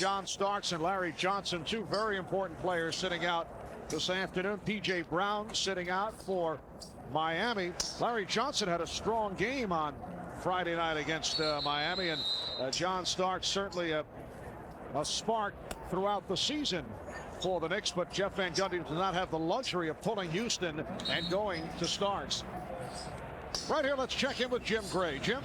John Starks and Larry Johnson, two very important players sitting out this afternoon. P.J. Brown sitting out for Miami. Larry Johnson had a strong game on Friday night against Miami, and John Starks certainly a spark throughout the season for the Knicks, but Jeff Van Gundy does not have the luxury of pulling Houston and going to Starks. Right here, let's check in with Jim Gray. Jim?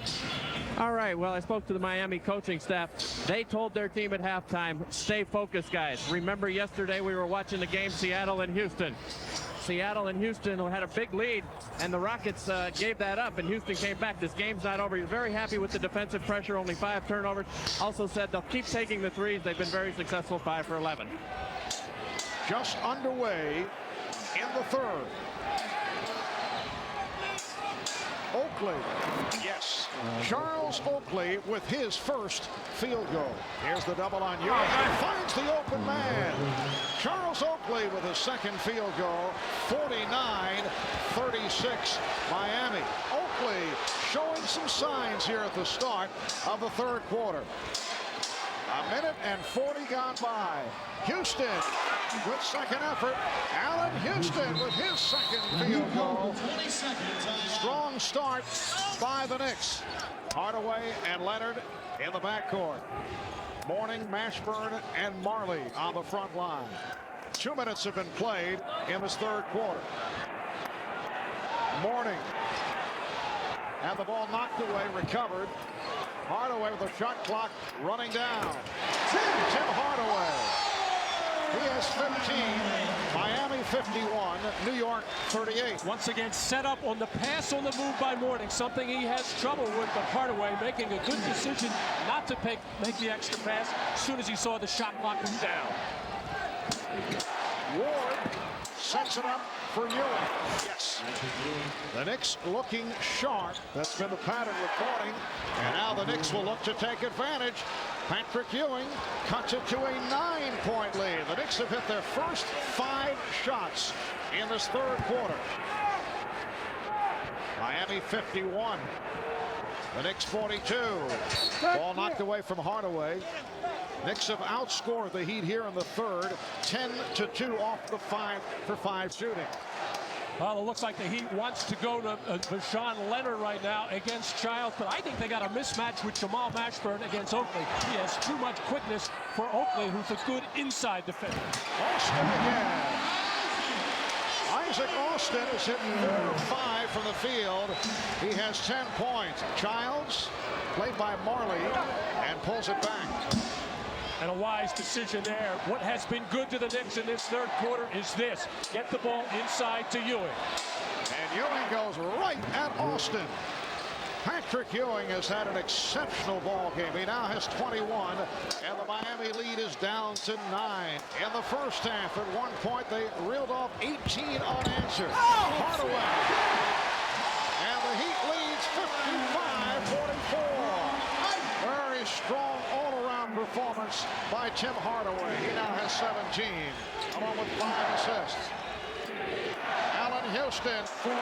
All right, well, I spoke to the Miami coaching staff. They told their team at halftime, stay focused, guys. Remember yesterday we were watching the game Seattle and Houston. Seattle and Houston had a big lead, and the Rockets gave that up, and Houston came back. This game's not over. He's very happy with the defensive pressure, only 5 turnovers. Also said they'll keep taking the threes. They've been very successful, 5 for 11. Just underway in the third. Oakley, yes. Charles Oakley with his first field goal. Here's the double on Ewing, and finds the open man. Charles Oakley with his second field goal, 49-36 Miami. Oakley showing some signs here at the start of the third quarter. A minute and 40 gone by. Houston with second effort. Allen Houston with his second field goal. Strong start by the Knicks. Hardaway and Leonard in the backcourt. Mourning, Mashburn, and Marley on the front line. 2 minutes have been played in this third quarter. Mourning. And the ball knocked away, recovered. Hardaway with the shot clock running down. Tim Hardaway. He has 15. Miami 51. New York 38. Once again, set up on the pass on the move by Mourning. Something he has trouble with, but Hardaway making a good decision not to make the extra pass as soon as he saw the shot clock come down. Ward sets it up for Ewing. Yes. The Knicks looking sharp. That's been the pattern with Mourning. And now the Knicks will look to take advantage. Patrick Ewing cuts it to a 9-point lead. The Knicks have hit their first 5 shots in this third quarter. Miami 51. The Knicks 42. Ball knocked away from Hardaway. Knicks have outscored the Heat here in the third, 10-2 off the 5-for-5 shooting. Well, it looks like the Heat wants to go to Sean Leonard right now against Childs, but I think they got a mismatch with Jamal Mashburn against Oakley. He has too much quickness for Oakley, who's a good inside defender. Austin again. Isaac Austin is hitting 4 or 5 from the field. He has 10 points. Childs, played by Marley, and pulls it back. And a wise decision there. What has been good to the Knicks in this third quarter is this. Get the ball inside to Ewing. And Ewing goes right at Austin. Patrick Ewing has had an exceptional ball game. He now has 21, and the Miami lead is down to 9. In the first half, at one point, they reeled off 18 unanswered. Hardaway. And the Heat leads 55-44. Very strong all-around performance by Tim Hardaway. He now has 17, along with 5 assists. Allen Houston for 3.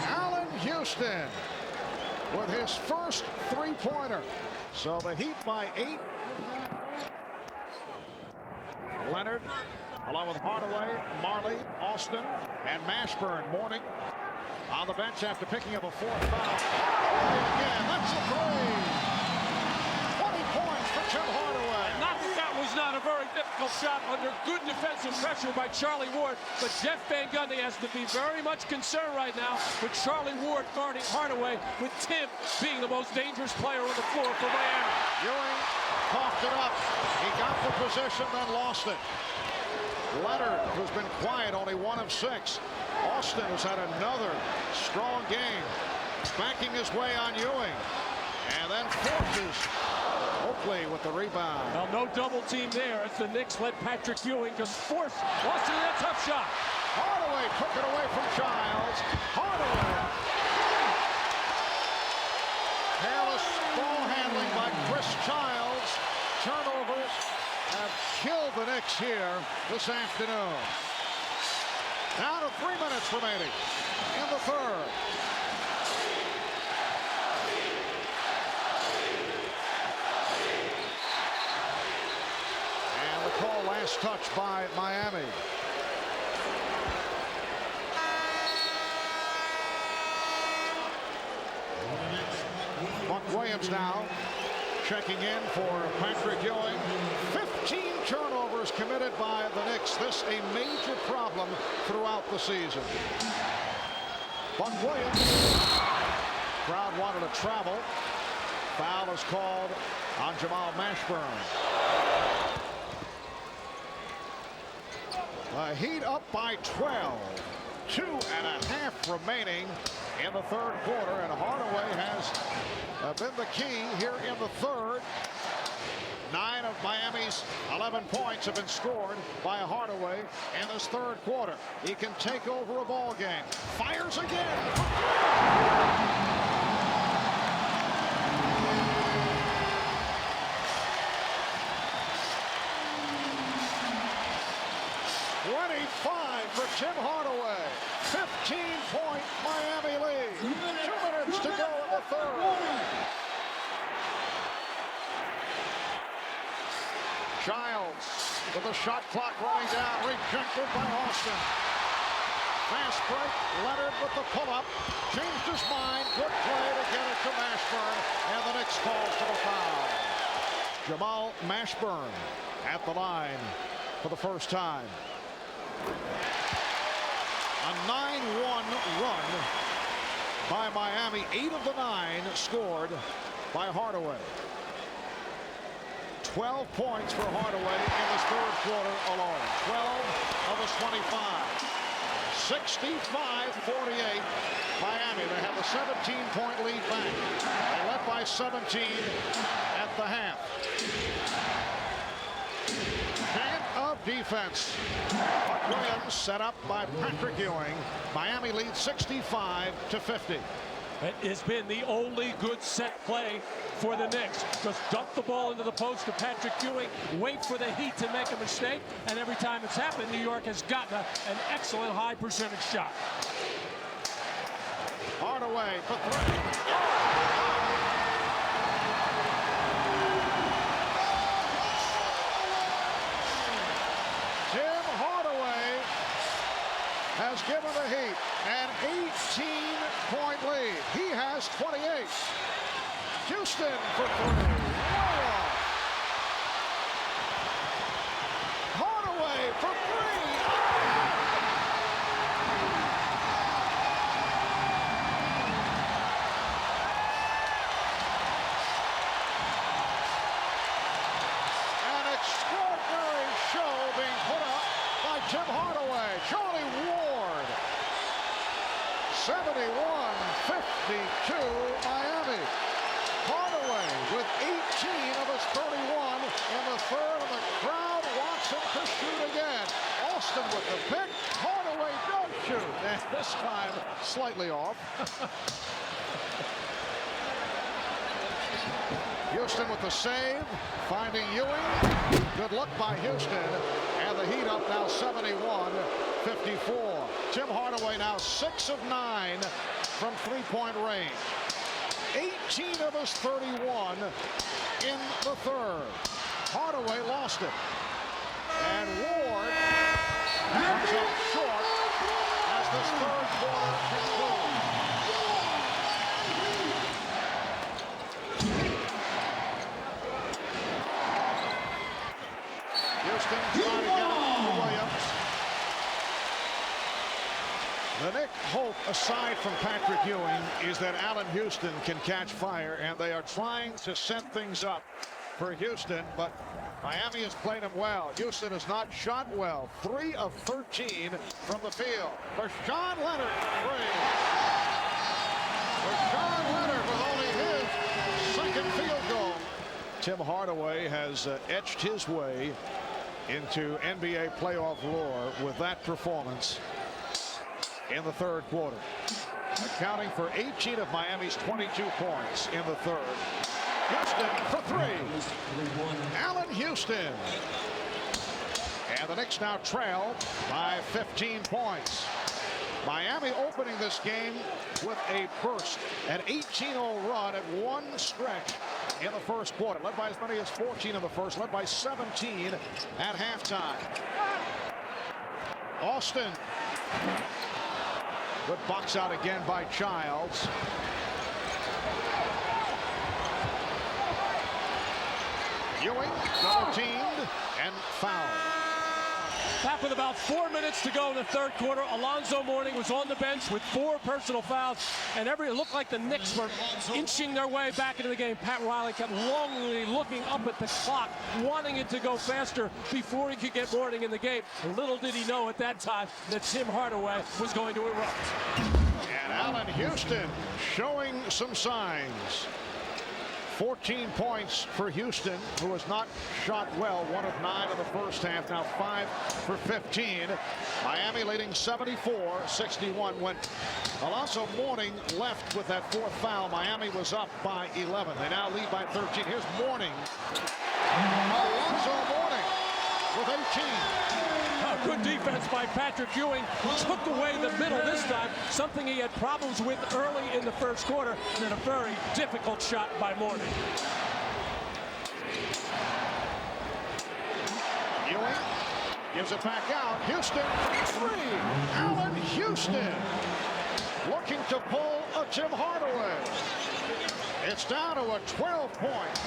Allen Houston with his first 3-pointer. So the Heat by 8. Leonard, along with Hardaway, Marley, Austin, and Mashburn. Mourning on the bench after picking up a 4th foul. Again, that's a 3. 20 points for Tim Hardaway. That was not a very difficult shot under good defensive pressure by Charlie Ward, but Jeff Van Gundy has to be very much concerned right now with Charlie Ward guarding Hardaway, with Tim being the most dangerous player on the floor for Miami. Ewing coughed it up. He got the position, then lost it. Leonard, who's been quiet, only 1 of 6. Austin has had another strong game, backing his way on Ewing, and then forces Oakley with the rebound. Well, no double team there as the Knicks let Patrick Ewing just force Austin in a tough shot. Hardaway took it away from Childs. Hardaway. Careless ball handling by Chris Childs. Turnovers have killed the Knicks here this afternoon. Now to 3 minutes remaining in the third. Last touch by Miami. Buck Williams now checking in for Patrick Ewing. 15 turnovers committed by the Knicks. This a major problem throughout the season. Buck Williams. Crowd wanted to travel. Foul is called on Jamal Mashburn. The Heat up by 12. 2.5 remaining in the third quarter, and Hardaway has been the key here in the third. 9 of Miami's 11 points have been scored by Hardaway in this third quarter. He can take over a ball game. Fires again. 25 for Tim Hardaway. 15-point Miami lead. 2 minutes to go in the third. Childs with the shot clock running down. Rejected by Austin. Fast break. Leonard with the pull-up. Changed his mind. Good play to get it to Mashburn. And the Knicks calls for the foul. Jamal Mashburn at the line for the first time. A 9-1 run by Miami. 8 of the 9 scored by Hardaway. 12 points for Hardaway in this third quarter alone. 12 of his 25. 65-48 Miami. They have a 17-point lead back. They led by 17 at the half. Of defense. Buck Williams set up by Patrick Ewing. Miami leads 65-50. It has been the only good set play for the Knicks. Just dump the ball into the post to Patrick Ewing, wait for the Heat to make a mistake, and every time it's happened, New York has gotten an excellent high percentage shot. Hardaway for 3. Has given the Heat an 18-point lead. He has 28. Houston for 3. Hardaway for 3. An extraordinary show being put up by Tim Hardaway. Charlie Ward. 71-52 Miami. Hardaway with 18 of his 31 in the third, and the crowd wants him to shoot again. Austin with the pick. Hardaway does shoot, and this time slightly off. Houston with the save, finding Ewing. Good look by Houston, and the Heat up now 71-54. Tim Hardaway now 6 of 9 from three-point range. 18 of his 31 in the third. Hardaway lost it. And Ward comes up short as this third quarter concludes. Houston trying to get it to Williams. The Knicks' hope, aside from Patrick Ewing, is that Allen Houston can catch fire, and they are trying to set things up for Houston, but Miami has played him well. Houston has not shot well. 3 of 13 from the field. Rashawn Leonard, 3. Rashawn Leonard with only his second field goal. Tim Hardaway has etched his way into NBA playoff lore with that performance in the third quarter, accounting for 18 of Miami's 22 points in the third. Houston for 3. Allen Houston. And the Knicks now trail by 15 points. Miami opening this game with a burst, an 18-0 run at one stretch in the first quarter. Led by as many as 14 in the first. Led by 17 at halftime. Austin. Good box out again by Childs. Ewing double teamed and fouled. Back with about 4 minutes to go in the third quarter. Alonzo Mourning was on the bench with 4 personal fouls, and it looked like the Knicks were inching their way back into the game. Pat Riley kept longingly looking up at the clock, wanting it to go faster before he could get Mourning in the game. Little did he know at that time that Tim Hardaway was going to erupt. And Allen Houston showing some signs. 14 points for Houston, who has not shot well. 1 of 9 in the first half, now 5 for 15. Miami leading 74-61 when Alonzo Mourning left with that 4th foul. Miami was up by 11. They now lead by 13. Here's Mourning. Alonzo Mourning with 18. Good defense by Patrick Ewing. Took away the middle this time, something he had problems with early in the first quarter, and then a very difficult shot by Mourning. Ewing gives it back out. Houston, 3. Allen Houston looking to pull a Tim Hardaway. It's down to a 12-point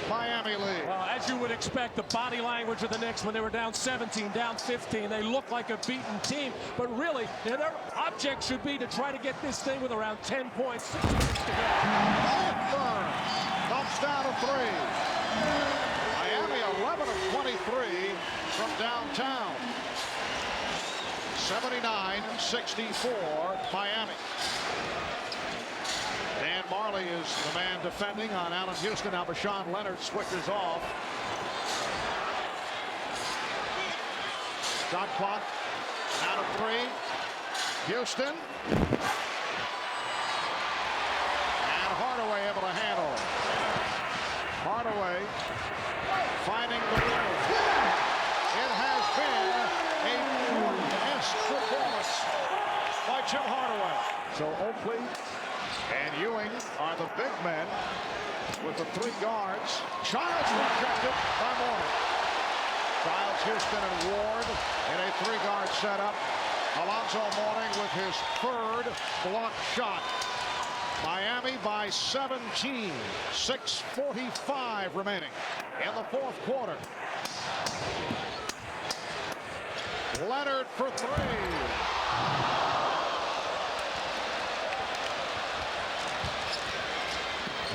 Miami lead. Well, as you would expect, the body language of the Knicks when they were down 17, down 15, they looked like a beaten team. But really, their object should be to try to get this thing with around 10 points. 6 minutes to go. Burn dumps down to 3. Miami 11 of 23 from downtown. 79-64 Miami. Dan Marley is the man defending on Allen Houston. Now Bashawn Leonard switches off. Shot clock out of 3. Houston. And Hardaway able to handle it. Hardaway finding the middle. It has been a Jordan-esque performance by Tim Hardaway. So Oakley and Ewing are the big men with the 3 guards. Childs rejected by Mourning. Childs, Houston, and Ward in a 3-guard setup. Alonzo Mourning with his 3rd block shot. Miami by 17. 6:45 remaining in the 4th quarter. Leonard for 3.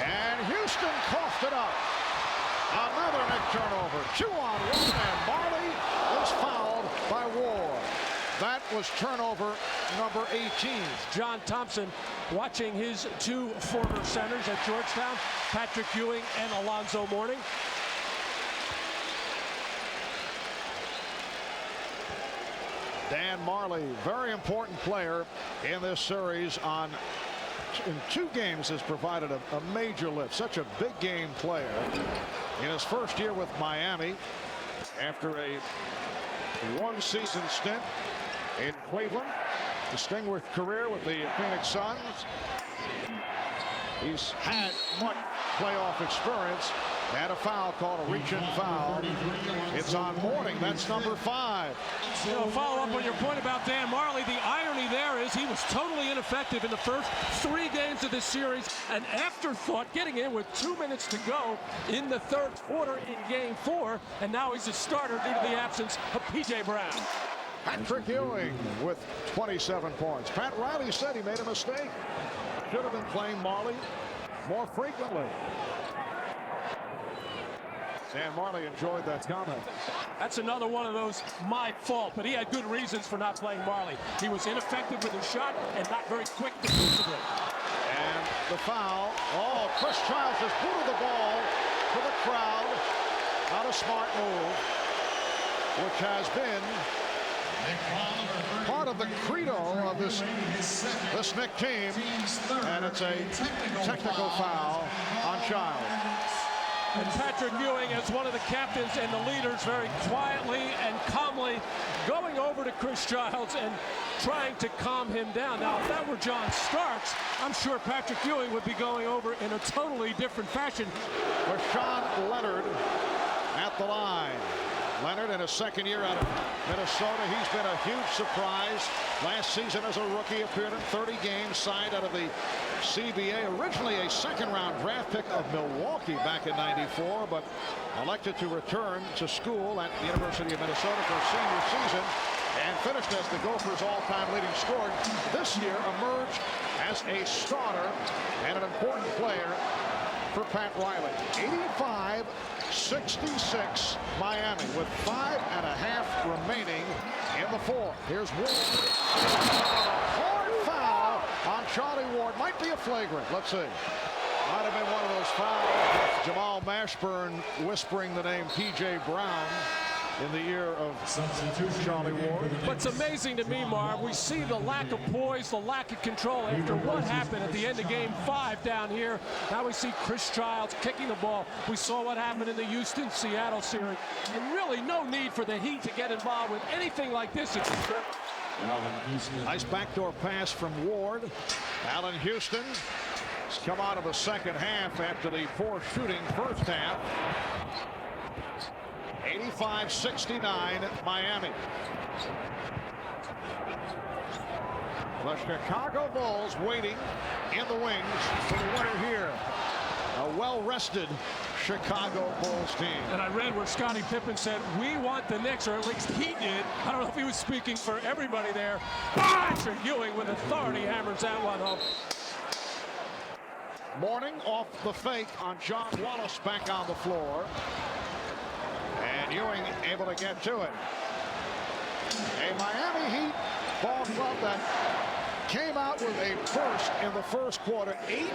And Houston coughed it up. Another Knick turnover. 2-on-1, and Marley was fouled by Ward. That was turnover number 18. John Thompson watching his 2 former centers at Georgetown, Patrick Ewing and Alonzo Mourning. Dan Marley, very important player in this series. In 2 games has provided a major lift. Such a big game player. In his first year with Miami, after a 1-season stint in Cleveland, distinguished career with the Phoenix Suns. He's had much playoff experience. And a foul called a reach-in foul. It's on Mourning. That's number 5. You know, follow up on your point about Dan Marley. The irony there is he was totally ineffective in the first 3 games of this series. An afterthought, getting in with 2 minutes to go in the third quarter in game 4. And now he's a starter due to the absence of P.J. Brown. Patrick Ewing with 27 points. Pat Riley said he made a mistake. Should have been playing Marley more frequently. Dan Marley enjoyed that comment. That's another one of those my fault, but he had good reasons for not playing Marley. He was ineffective with his shot and not very quick defensively. And the foul. Oh, Chris Childs just booted the ball to the crowd. Not a smart move, which has been part of the credo of this Knick team. And it's a technical foul on Childs. And Patrick Ewing, as one of the captains and the leaders, very quietly and calmly going over to Chris Childs and trying to calm him down. Now, if that were John Starks, I'm sure Patrick Ewing would be going over in a totally different fashion. Rashawn Leonard at the line. Leonard in his second year out of Minnesota. He's been a huge surprise. Last season as a rookie appeared in 30 games, signed out of the CBA. Originally a second-round draft pick of Milwaukee back in '94, but elected to return to school at the University of Minnesota for a senior season and finished as the Gophers' all-time leading scorer. This year emerged as a starter and an important player for Pat Riley. 85-66 Miami with 5.5 remaining in the fourth. Here's Ward. Hard foul on Charlie Ward. Might be a flagrant. Let's see. Might have been one of those fouls. Jamal Mashburn whispering the name P.J. Brown in the ear of Charlie Ward. But it's amazing to me, Marv, we see the lack of poise, the lack of control after what happened at the end of game 5 down here. Now we see Chris Childs kicking the ball. We saw what happened in the Houston-Seattle series. And really no need for the Heat to get involved with anything like this. Nice backdoor pass from Ward. Allen Houston has come out of the second half after the poor shooting first half. 85-69 Miami. The Chicago Bulls waiting in the wings for the winner here. A well-rested Chicago Bulls team. And I read where Scottie Pippen said, we want the Knicks, or at least he did. I don't know if he was speaking for everybody there. Patrick Ewing with authority hammers that one home. Mourning off the fake on John Wallace back on the floor. And Ewing able to get to it. A Miami Heat ball club that came out with a burst in the first quarter. 18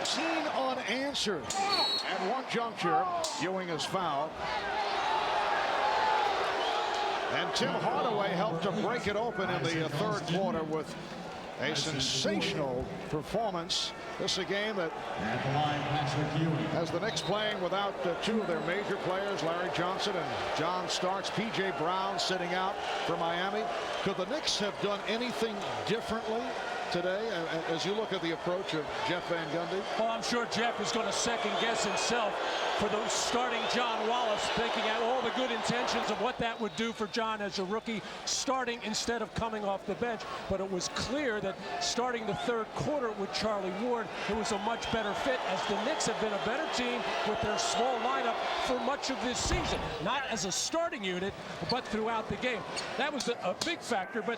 unanswered. At one juncture, Ewing is fouled. And Tim Hardaway helped to break it open in the third quarter with a sensational performance. This is a game that has the Knicks playing without two of their major players, Larry Johnson and John Starks. P.J. Brown sitting out for Miami. Could the Knicks have done anything differently today as you look at the approach of Jeff Van Gundy? Well, I'm sure Jeff is going to second guess himself for the starting John Wallace, thinking out all the good intentions of what that would do for John as a rookie, starting instead of coming off the bench. But it was clear that starting the third quarter with Charlie Ward, it was a much better fit, as the Knicks have been a better team with their small lineup for much of this season. Not as a starting unit, but throughout the game. That was a big factor, but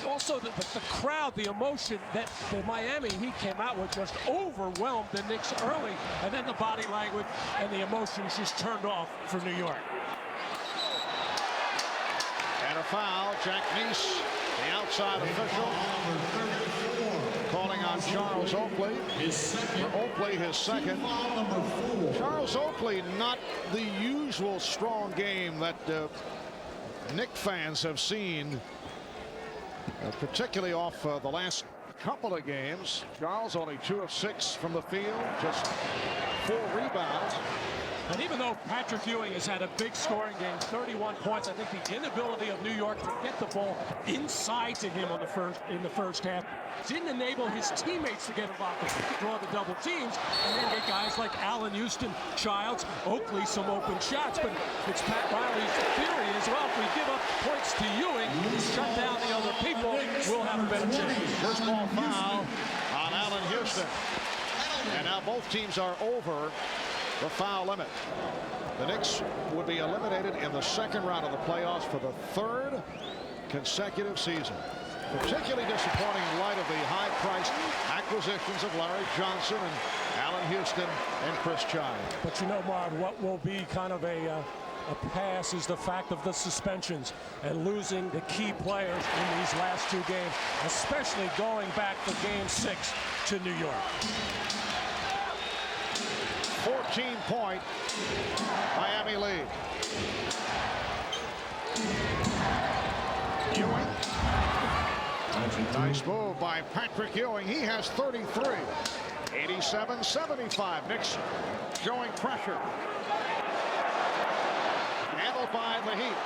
also the crowd, the emotion that the Miami Heat came out with just overwhelmed the Knicks early, and then the body language and the emotions just turned off for New York. And a foul. Jack Neese, the outside official, calling on Charles Oakley. Oakley, his second. Charles Oakley, not the usual strong game that Knick fans have seen, particularly off the last couple of games. Charles only 2 of 6 from the field, just 4 rebounds. And even though Patrick Ewing has had a big scoring game, 31 points, I think the inability of New York to get the ball inside to him in the first half didn't enable his teammates to get involved, to draw the double teams, and then get guys like Allen Houston, Childs, Oakley some open shots. But it's Pat Riley's theory as well. If we give up points to Ewing, shut down the other people, we'll have a better chance. First ball foul on Allen Houston. And now both teams are over the foul limit. The Knicks would be eliminated in the second round of the playoffs for the 3rd consecutive season. Particularly disappointing in light of the high-priced acquisitions of Larry Johnson and Allen Houston and Chris Childs. But you know, Marv, what will be kind of a pass is the fact of the suspensions and losing the key players in these last 2 games, especially going back for game 6 to New York. 14-point Miami lead. Ewing. Nice move by Patrick Ewing. He has 33. 87-75. Knicks showing pressure. by the Heat.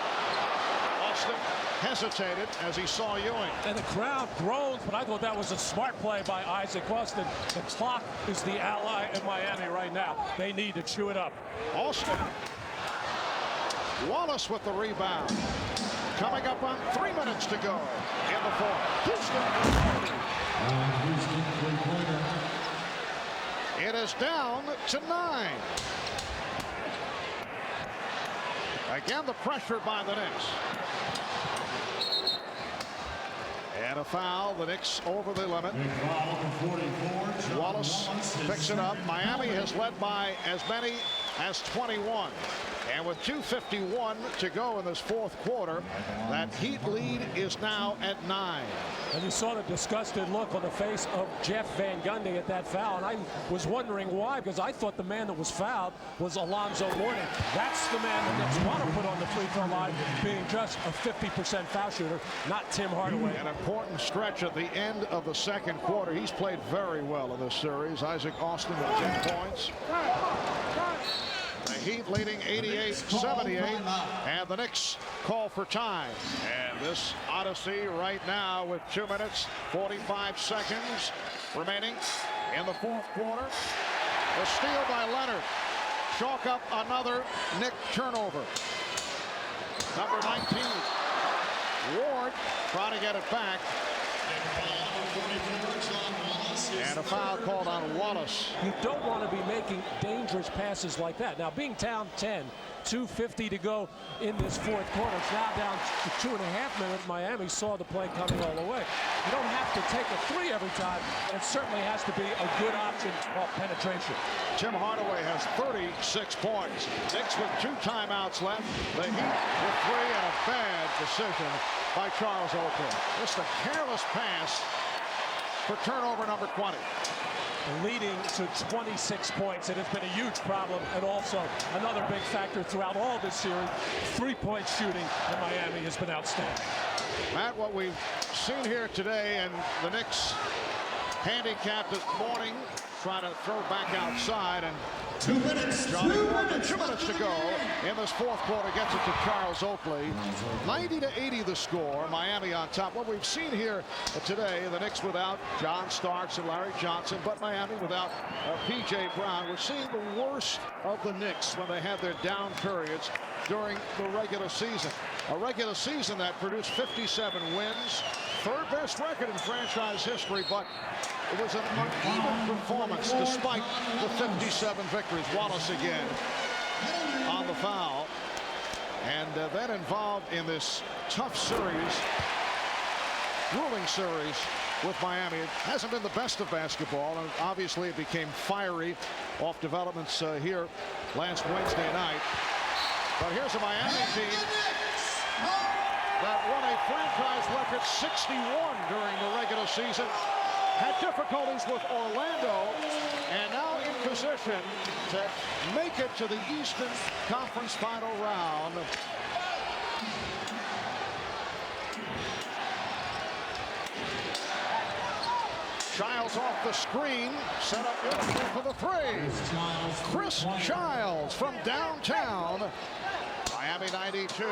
Austin hesitated as he saw Ewing. And the crowd groans, but I thought that was a smart play by Isaac Austin. The clock is the ally in Miami right now. They need to chew it up. Austin. Wallace with the rebound. Coming up on 3 minutes to go in the fourth. Houston. It is down to 9. Again, the pressure by the Knicks. And a foul. The Knicks over the limit. Wallace picks it up. Miami has led by as many as 21. And with 2:51 to go in this fourth quarter, that Heat lead is now at 9. And you saw the disgusted look on the face of Jeff Van Gundy at that foul. And I was wondering why, because I thought the man that was fouled was Alonzo Mourning. That's the man the Knicks want to put on the free throw line, being just a 50% foul shooter, not Tim Hardaway. An important stretch at the end of the second quarter. He's played very well in this series. Isaac Austin with 10 points. The Heat leading 88-78, and the Knicks call for time. And this odyssey right now with 2 minutes, 45 seconds remaining in the fourth quarter. The steal by Leonard. Chalk up another Knick turnover. Number 19. Ward trying to get it back. And a foul called on Wallace. You don't want to be making dangerous passes like that. Now, being down 10, 2:50 to go in this fourth quarter. It's now down to 2.5 minutes. Miami saw the play coming all the way. You don't have to take a three every time, but it certainly has to be a good option off penetration. Tim Hardaway has 36 points. Knicks with 2 timeouts left. The Heat with 3, and a bad decision by Charles Oakley. Just a careless pass for turnover number 20. Leading to 26 points. It has been a huge problem, and also another big factor throughout all this series. 3-point shooting in Miami has been outstanding. Matt, what we've seen here today, and the Knicks handicapped this morning, trying to throw back outside, and 2 minutes. 2 minutes to go in this fourth quarter. Gets it to Charles Oakley. 90-80 the score. Miami on top. What we've seen here today, the Knicks without John Starks and Larry Johnson, but Miami without P.J. Brown. We're seeing the worst of the Knicks when they have their down periods during the regular season. A regular season that produced 57 wins. Third best record in franchise history, but it was an uneven performance despite the 57 victories. Wallace again on the foul. And then involved in this tough series, grueling series with Miami. It hasn't been the best of basketball, and obviously it became fiery off developments here last Wednesday night. But here's a Miami team that won a franchise record 61 during the regular season. Had difficulties with Orlando, and now in position to make it to the Eastern Conference final round. Childs off the screen, set up for the three. Chris Childs from downtown. Miami 92,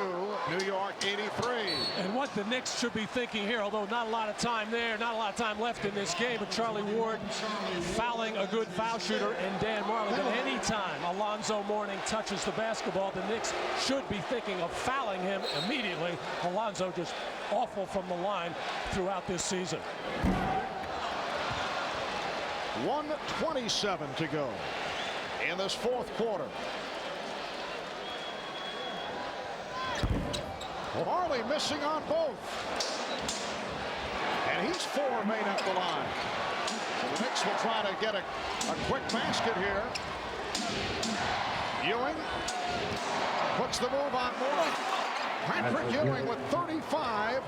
New York 83. And what the Knicks should be thinking here, although not a lot of time there, not a lot of time left in this game, but Charlie Ward fouling a good foul shooter in Dan Marley. But anytime Alonzo Mourning touches the basketball, the Knicks should be thinking of fouling him immediately. Alonzo just awful from the line throughout this season. 1:27 to go in this fourth quarter. Marley missing on both. And he's 4 made up the line. So the Knicks will try to get a quick basket here. Ewing puts the move on Mourning. Patrick Ewing with 35.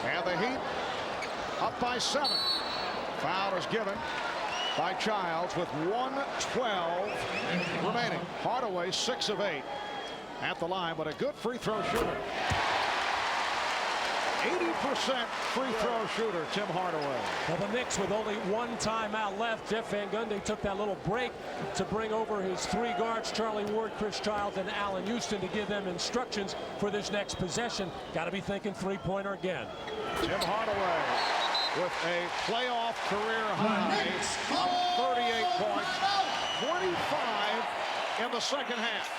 And the Heat up by 7. Foul is given by Childs with 1:12 remaining. Hardaway 6 of 8 at the line, but a good free throw shooter. 80% free throw shooter, Tim Hardaway. Well, the Knicks with only one timeout left. Jeff Van Gundy took that little break to bring over his three guards, Charlie Ward, Chris Childs, and Allen Houston, to give them instructions for this next possession. Got to be thinking three-pointer again. Tim Hardaway with a playoff career high of 38 points, 25 in the second half.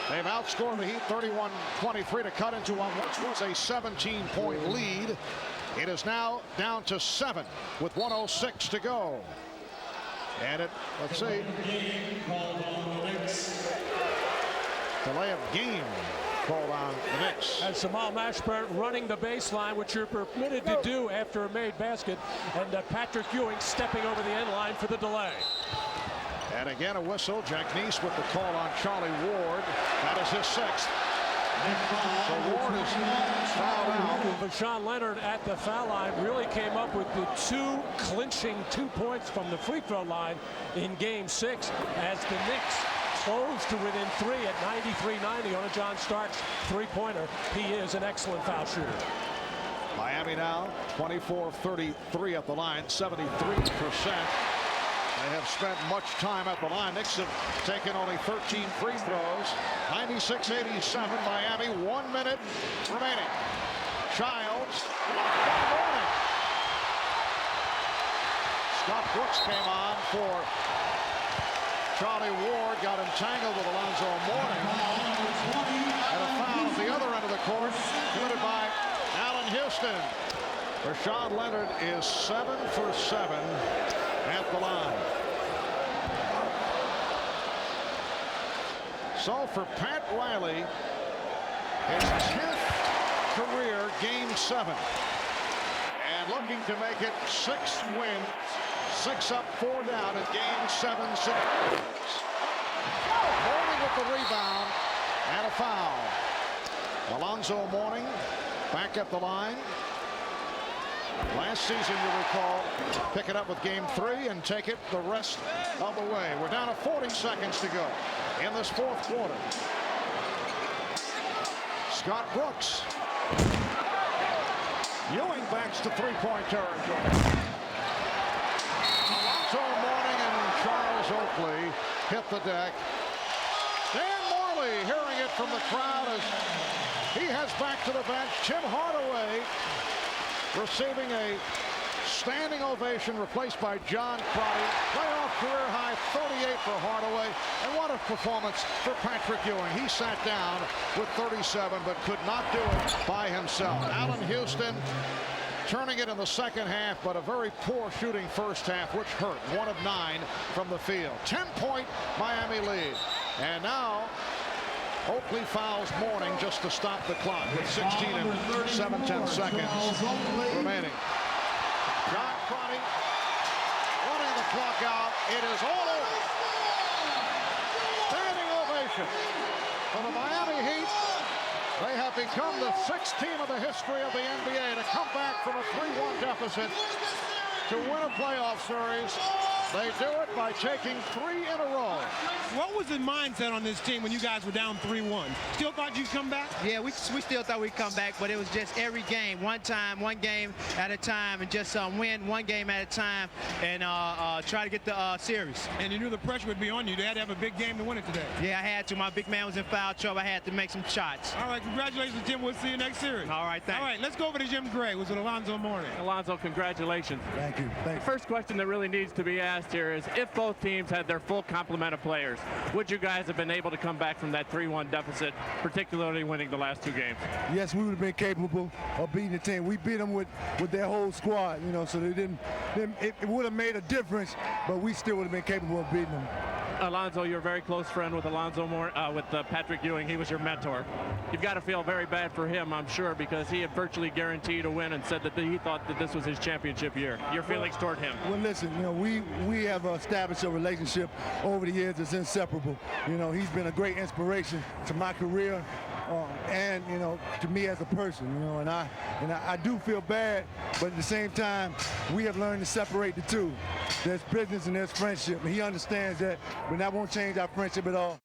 They've outscored the Heat 31-23 to cut into what was a 17-point lead. It is now down to 7 with 1:06 to go. And let's see. Delay of game called on the Knicks. And Jamal Mashburn running the baseline, which you're permitted to do after a made basket. And Patrick Ewing stepping over the end line for the delay. And again a whistle. Jack Neese with the call on Charlie Ward. That is his sixth. So Ward is fouled out. Vashawn Leonard at the foul line really came up with the clinching 2 points from the free throw line in game 6 as the Knicks closed to within 3 at 93-90 on a John Starks three-pointer. He is an excellent foul shooter. Miami now 24-33 at the line, 73%. They have spent much time at the line. Knicks have taken only 13 free throws. 96-87 Miami. 1 minute remaining. Childs. Mourning. Scott Brooks came on for Charlie Ward. Got entangled with Alonzo Mourning. And a foul at the other end of the court committed by Allen Houston. Rashawn Leonard is 7 for 7 at the line. So for Pat Riley, his 10th career game 7. And looking to make it 6 wins, 6 up, 4 down in game 7 series. Mourning with the rebound and a foul. Alonzo Mourning back at the line. Last season, you recall, pick it up with game 3 and take it the rest of the way. We're down to 40 seconds to go in this fourth quarter. Scott Brooks. Ewing backs to three-point territory. Alonzo Mourning and Charles Oakley hit the deck. Dan Morley hearing it from the crowd as he heads back to the bench. Tim Hardaway receiving a standing ovation, replaced by John Crotty. Playoff career high 38 for Hardaway. And what a performance for Patrick Ewing. He sat down with 37 but could not do it by himself. Allen Houston turning it in the second half, but a very poor shooting first half, which hurt. 1 of 9 from the field. 10-point Miami lead. And now Oakley fouls Mourning just to stop the clock with 16 and 7/10 seconds remaining. John Crotty running the clock out. It is all over. Standing ovation for the Miami Heat. They have become the 6th team of the history of the NBA to come back from a 3-1 deficit to win a playoff series. They do it by taking 3 in a row. What was the mindset on this team when you guys were down 3-1? Still thought you'd come back? Yeah, we still thought we'd come back, but it was just every game, one game at a time, and just win one game at a time and try to get the series. And you knew the pressure would be on you. They had to have a big game to win it today. Yeah, I had to. My big man was in foul trouble. I had to make some shots. All right, congratulations, Jim. We'll see you next series. All right, thanks. All right, let's go over to Jim Gray. Was with Alonzo Mourning. Alonzo, congratulations. Thank you. The first question that really needs to be asked here is, if both teams had their full complement of players, would you guys have been able to come back from that 3-1 deficit, particularly winning the last 2 games? Yes, we would have been capable of beating the team. We beat them with their whole squad, you know, so they didn't it would have made a difference, but we still would have been capable of beating them. Alonzo, you're a very close friend with Patrick Ewing. He was your mentor. You've got to feel very bad for him, I'm sure, because he had virtually guaranteed a win and said that he thought that this was his championship year. Your feelings toward him? Well, listen, you know, we have established a relationship over the years that's inseparable. You know, he's been a great inspiration to my career. And, you know, to me as a person, you know, and I do feel bad, but at the same time, we have learned to separate the two. There's business and there's friendship, and he understands that, but that won't change our friendship at all.